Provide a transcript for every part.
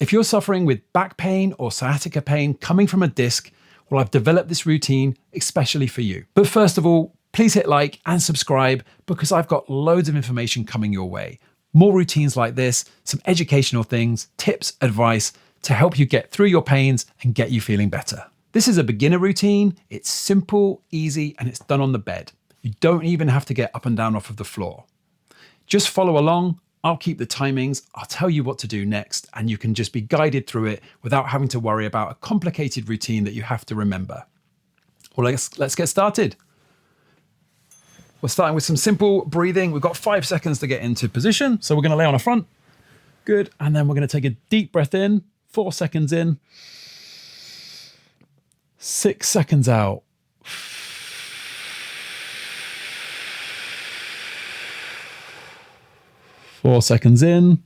If you're suffering with back pain or sciatica pain coming from a disc, well, I've developed this routine especially for you. But first of all, please hit like and subscribe because I've got loads of information coming your way. More routines like this, some educational things, tips, advice to help you get through your pains and get you feeling better. This is a beginner routine. It's simple, easy, and it's done on the bed. You don't even have to get up and down off of the floor. Just follow along. I'll keep the timings. I'll tell you what to do next, and you can just be guided through it without having to worry about a complicated routine that you have to remember. Well, let's get started. We're starting with some simple breathing. We've got 5 seconds to get into position. So we're going to lay on our front. Good. And then we're going to take a deep breath in, 4 seconds in, 6 seconds out. 4 seconds in,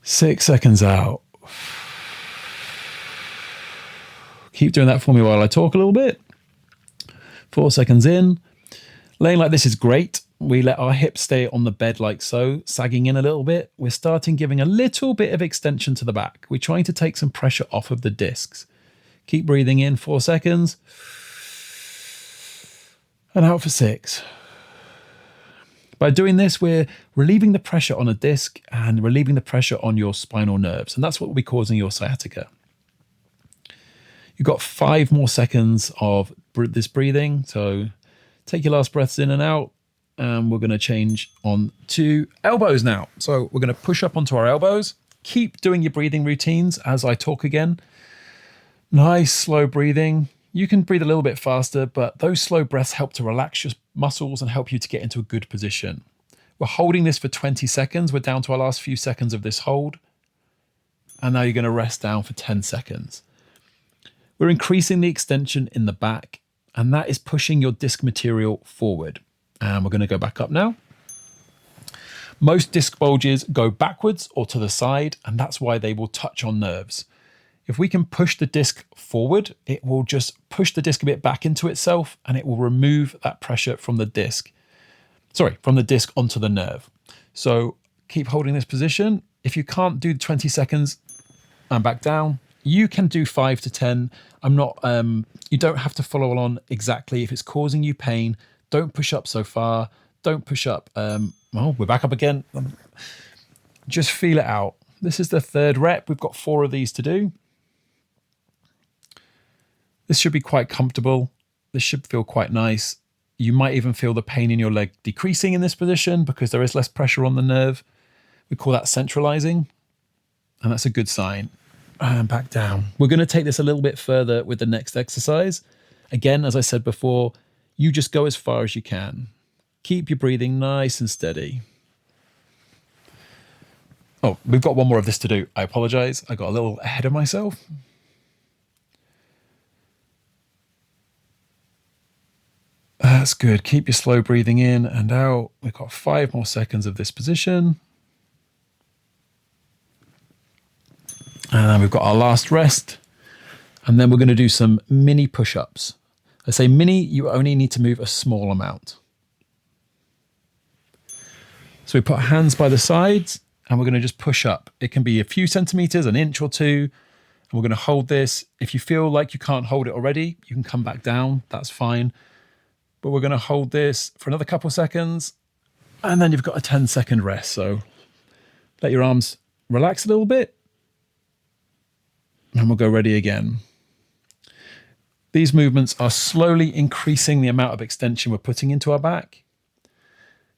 6 seconds out. Keep doing that for me while I talk a little bit. 4 seconds in. Laying like this is great. We let our hips stay on the bed like so, sagging in a little bit. We're starting giving a little bit of extension to the back. We're trying to take some pressure off of the discs. Keep breathing in 4 seconds. And out for 6. By doing this, we're relieving the pressure on a disc and relieving the pressure on your spinal nerves. And that's what will be causing your sciatica. You've got 5 more seconds of this breathing. So take your last breaths in and out. And we're going to change on to elbows now. So we're going to push up onto our elbows. Keep doing your breathing routines as I talk again. Nice, slow breathing. You can breathe a little bit faster, but those slow breaths help to relax your muscles and help you to get into a good position. We're holding this for 20 seconds. We're down to our last few seconds of this hold. And now you're going to rest down for 10 seconds. We're increasing the extension in the back, and that is pushing your disc material forward. And we're going to go back up now. Most disc bulges go backwards or to the side, and that's why they will touch on nerves. If we can push the disc forward, it will just push the disc a bit back into itself, and it will remove that pressure from the disc. From the disc onto the nerve. So keep holding this position. If you can't do 20 seconds and back down, you can do 5 to 10. You don't have to follow along exactly. If it's causing you pain, don't push up so far. Don't push up. We're back up again. Just feel it out. This is the 3rd rep. We've got 4 of these to do. This should be quite comfortable. This should feel quite nice. You might even feel the pain in your leg decreasing in this position because there is less pressure on the nerve. We call that centralizing, and that's a good sign. And back down. We're going to take this a little bit further with the next exercise. Again, as I said before, you just go as far as you can. Keep your breathing nice and steady. Oh, we've got 1 more of this to do. I apologize. I got a little ahead of myself. That's good. Keep your slow breathing in and out. We've got 5 more seconds of this position. And then we've got our last rest. And then we're going to do some mini push-ups. I say mini, you only need to move a small amount. So we put hands by the sides and we're going to just push up. It can be a few centimeters, an inch or 2. And we're going to hold this. If you feel like you can't hold it already, you can come back down. That's fine. But we're going to hold this for another couple seconds. And then you've got a 10-second rest. So let your arms relax a little bit. And we'll go ready again. These movements are slowly increasing the amount of extension we're putting into our back.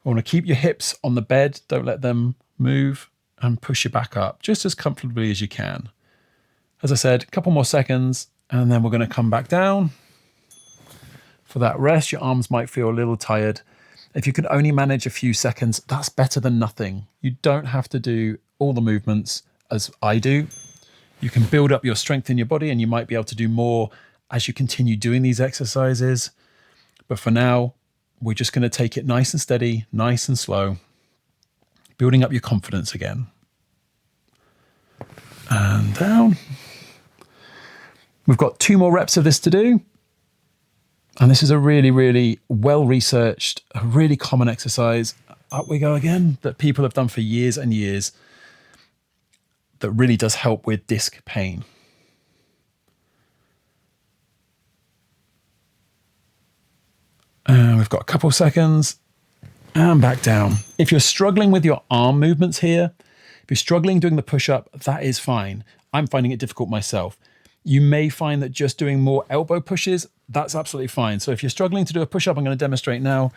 I want to keep your hips on the bed. Don't let them move, and push your back up just as comfortably as you can. As I said, a couple more seconds, and then we're going to come back down. For that rest, your arms might feel a little tired. If you can only manage a few seconds, that's better than nothing. You don't have to do all the movements as I do. You can build up your strength in your body, and you might be able to do more as you continue doing these exercises. But for now, we're just going to take it nice and steady, nice and slow, building up your confidence again. And down. We've got 2 more reps of this to do. And this is a really, really well-researched, a really common exercise. up we go again, that people have done for years and years, that really does help with disc pain. And we've got a couple of seconds and back down. If you're struggling with your arm movements here, if you're struggling doing the push-up, that is fine. I'm finding it difficult myself. You may find that just doing more elbow pushes, that's absolutely fine. So if you're struggling to do a push-up, I'm going to demonstrate now.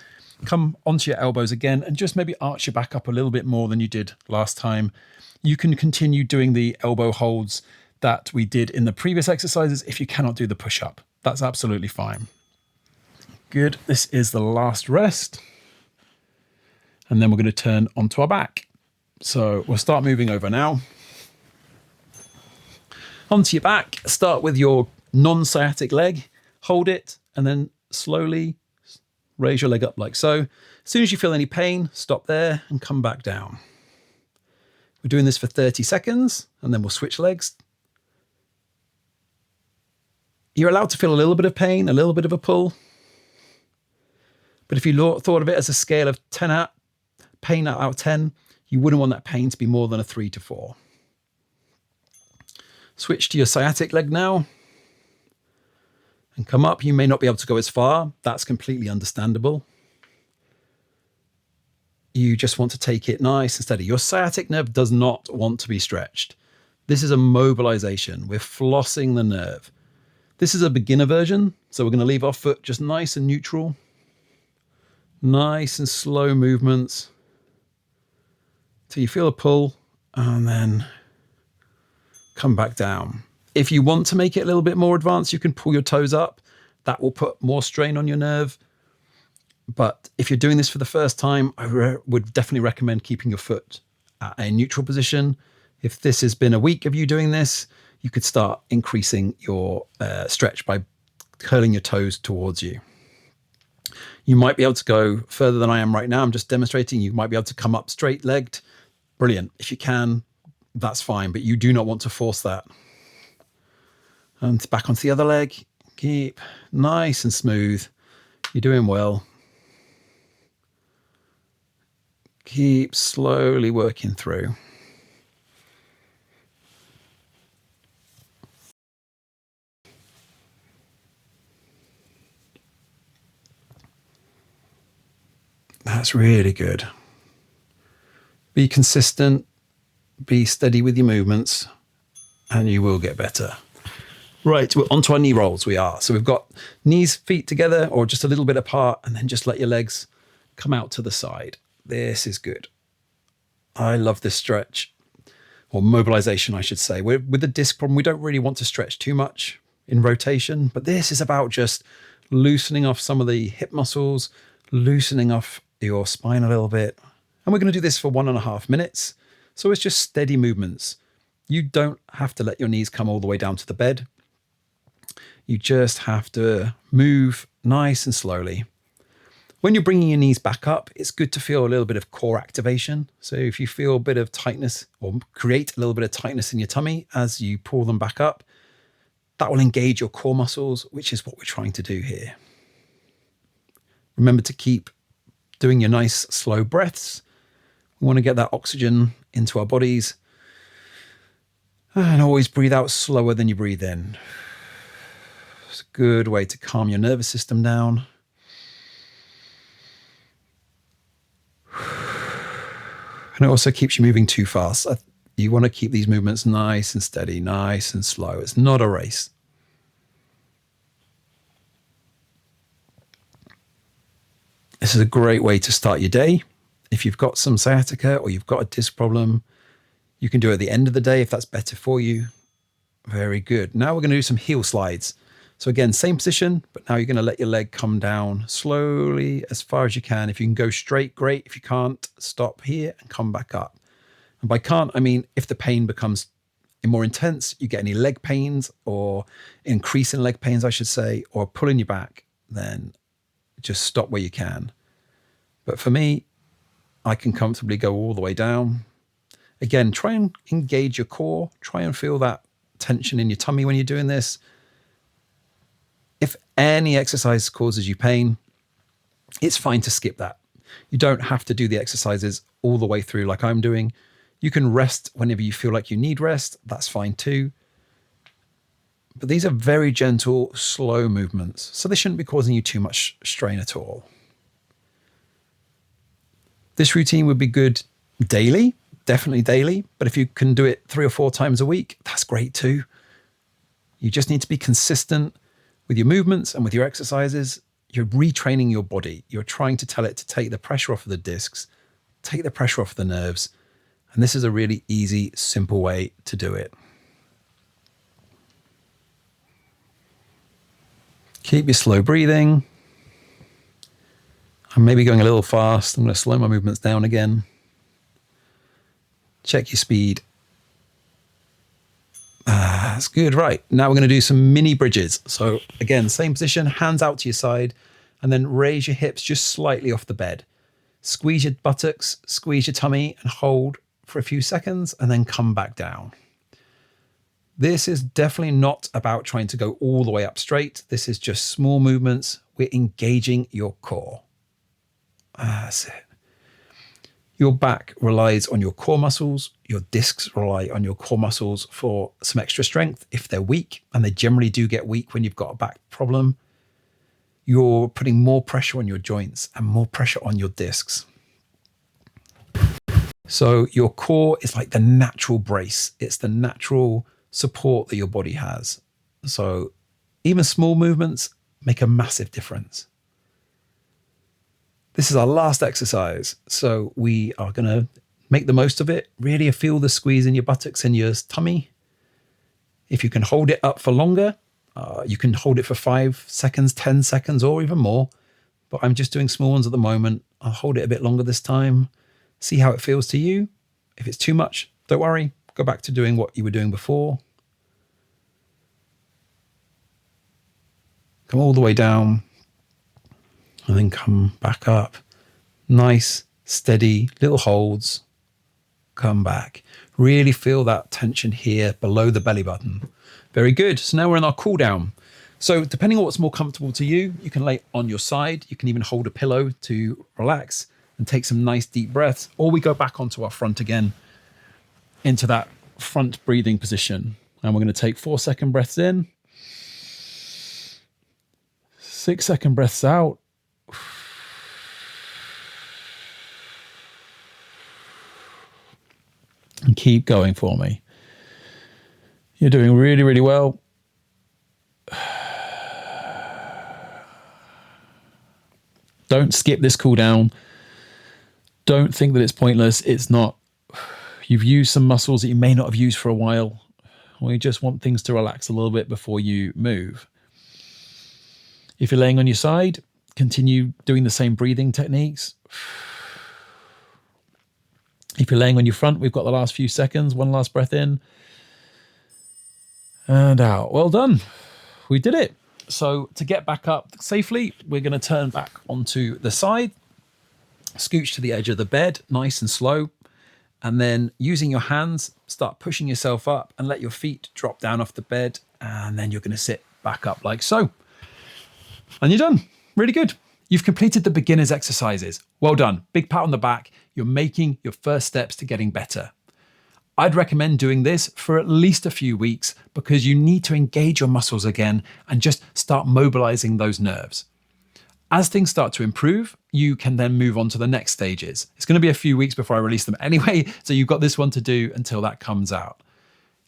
Come onto your elbows again and just maybe arch your back up a little bit more than you did last time. You can continue doing the elbow holds that we did in the previous exercises if you cannot do the push-up. That's absolutely fine. Good. This is the last rest. And then we're going to turn onto our back. So we'll start moving over now. Onto your back, start with your non-sciatic leg, hold it, and then slowly raise your leg up like so. As soon as you feel any pain, stop there and come back down. We're doing this for 30 seconds, and then we'll switch legs. You're allowed to feel a little bit of pain, a little bit of a pull. But if you thought of it as a scale of 10 pain out of 10, you wouldn't want that pain to be more than a 3 to 4. Switch to your sciatic leg now and come up. You may not be able to go as far. That's completely understandable. You just want to take it nice and steady. Your sciatic nerve does not want to be stretched. This is a mobilization. We're flossing the nerve. This is a beginner version. So we're going to leave our foot just nice and neutral. Nice and slow movements till you feel a pull and then come back down. If you want to make it a little bit more advanced, you can pull your toes up. That will put more strain on your nerve. But if you're doing this for the first time, I would definitely recommend keeping your foot at a neutral position. If this has been a week of you doing this, you could start increasing your stretch by curling your toes towards you. You might be able to go further than I am right now. I'm just demonstrating. You might be able to come up straight-legged. Brilliant. If you can, that's fine, but you do not want to force that. And back onto the other leg. Keep nice and smooth. You're doing well. Keep slowly working through. That's really good. Be consistent, be steady with your movements, and you will get better. Right, we're onto our knee rolls we are. So we've got knees, feet together or just a little bit apart, and then just let your legs come out to the side. This is good. I love this stretch, or mobilization, I should say. With the disc problem, we don't really want to stretch too much in rotation, but this is about just loosening off some of the hip muscles, loosening off your spine a little bit. And we're going to do this for 1.5 minutes. So it's just steady movements. You don't have to let your knees come all the way down to the bed. You just have to move nice and slowly. When you're bringing your knees back up, it's good to feel a little bit of core activation. So if you feel a bit of tightness or create a little bit of tightness in your tummy as you pull them back up, that will engage your core muscles, which is what we're trying to do here. Remember to keep doing your nice slow breaths. We want to get that oxygen into our bodies. And always breathe out slower than you breathe in. It's a good way to calm your nervous system down. And it also keeps you moving too fast. You want to keep these movements nice and steady, nice and slow. It's not a race. This is a great way to start your day. If you've got some sciatica or you've got a disc problem, you can do it at the end of the day if that's better for you. Very good. Now we're going to do some heel slides. So again, same position, but now you're going to let your leg come down slowly as far as you can. If you can go straight, great. If you can't, stop here and come back up. And by can't, I mean if the pain becomes more intense, you get any leg pains or increase in leg pains, I should say, or pulling your back, then just stop where you can. But for me, I can comfortably go all the way down. Again, try and engage your core. Try and feel that tension in your tummy when you're doing this. If any exercise causes you pain, it's fine to skip that. You don't have to do the exercises all the way through like I'm doing. You can rest whenever you feel like you need rest. That's fine too. But these are very gentle, slow movements, so they shouldn't be causing you too much strain at all. This routine would be good daily, definitely daily, but if you can do it 3 or 4 times a week, that's great too. You just need to be consistent with your movements and with your exercises. You're retraining your body. You're trying to tell it to take the pressure off of the discs, take the pressure off the nerves. And this is a really easy, simple way to do it. Keep your slow breathing. I'm maybe going a little fast. I'm going to slow my movements down again. Check your speed. That's good. Right. Now we're going to do some mini bridges. So again, same position, hands out to your side, and then raise your hips just slightly off the bed. Squeeze your buttocks, squeeze your tummy, and hold for a few seconds, and then come back down. This is definitely not about trying to go all the way up straight. This is just small movements. We're engaging your core. That's it. Your back relies on your core muscles. Your discs rely on your core muscles for some extra strength if they're weak, and they generally do get weak when you've got a back problem. You're putting more pressure on your joints and more pressure on your discs. So your core is like the natural brace. It's the natural support that your body has. So even small movements make a massive difference. This is our last exercise. So we are going to make the most of it. Really feel the squeeze in your buttocks and your tummy. If you can hold it up for longer, you can hold it for 5 seconds, 10 seconds, or even more. But I'm just doing small ones at the moment. I'll hold it a bit longer this time. See how it feels to you. If it's too much, don't worry. Go back to doing what you were doing before. Come all the way down. And then come back up. Nice, steady little holds. Come back. Really feel that tension here below the belly button. Very good. So now we're in our cool down. So depending on what's more comfortable to you, you can lay on your side. You can even hold a pillow to relax and take some nice deep breaths. Or we go back onto our front again into that front breathing position. And we're going to take 4-second breaths in. 6-second breaths out. And keep going for me. You're doing really, really well. Don't skip this cool down. Don't think that it's pointless. It's not. You've used some muscles that you may not have used for a while. We just want things to relax a little bit before you move. If you're laying on your side, continue doing the same breathing techniques. If you're laying on your front, we've got the last few seconds. One last breath in and out. Well done. We did it. So to get back up safely, we're going to turn back onto the side, scooch to the edge of the bed, nice and slow. And then using your hands, start pushing yourself up and let your feet drop down off the bed. And then you're going to sit back up like so. And you're done. Really good. You've completed the beginner's exercises. Well done. Big pat on the back. You're making your first steps to getting better. I'd recommend doing this for at least a few weeks because you need to engage your muscles again and just start mobilizing those nerves. As things start to improve, you can then move on to the next stages. It's going to be a few weeks before I release them anyway, so you've got this one to do until that comes out.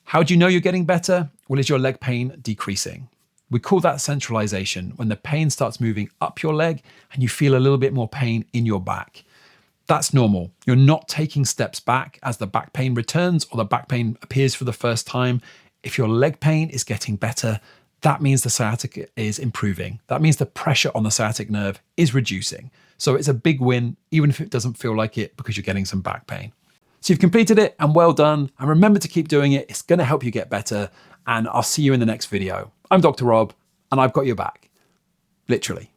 How do you know you're getting better? Well, is your leg pain decreasing? We call that centralization, when the pain starts moving up your leg and you feel a little bit more pain in your back. That's normal. You're not taking steps back as the back pain returns or the back pain appears for the first time. If your leg pain is getting better, that means the sciatica is improving. That means the pressure on the sciatic nerve is reducing. So it's a big win, even if it doesn't feel like it because you're getting some back pain. So you've completed it and well done. And remember to keep doing it. It's going to help you get better. And I'll see you in the next video. I'm Dr. Rob and I've got your back. Literally.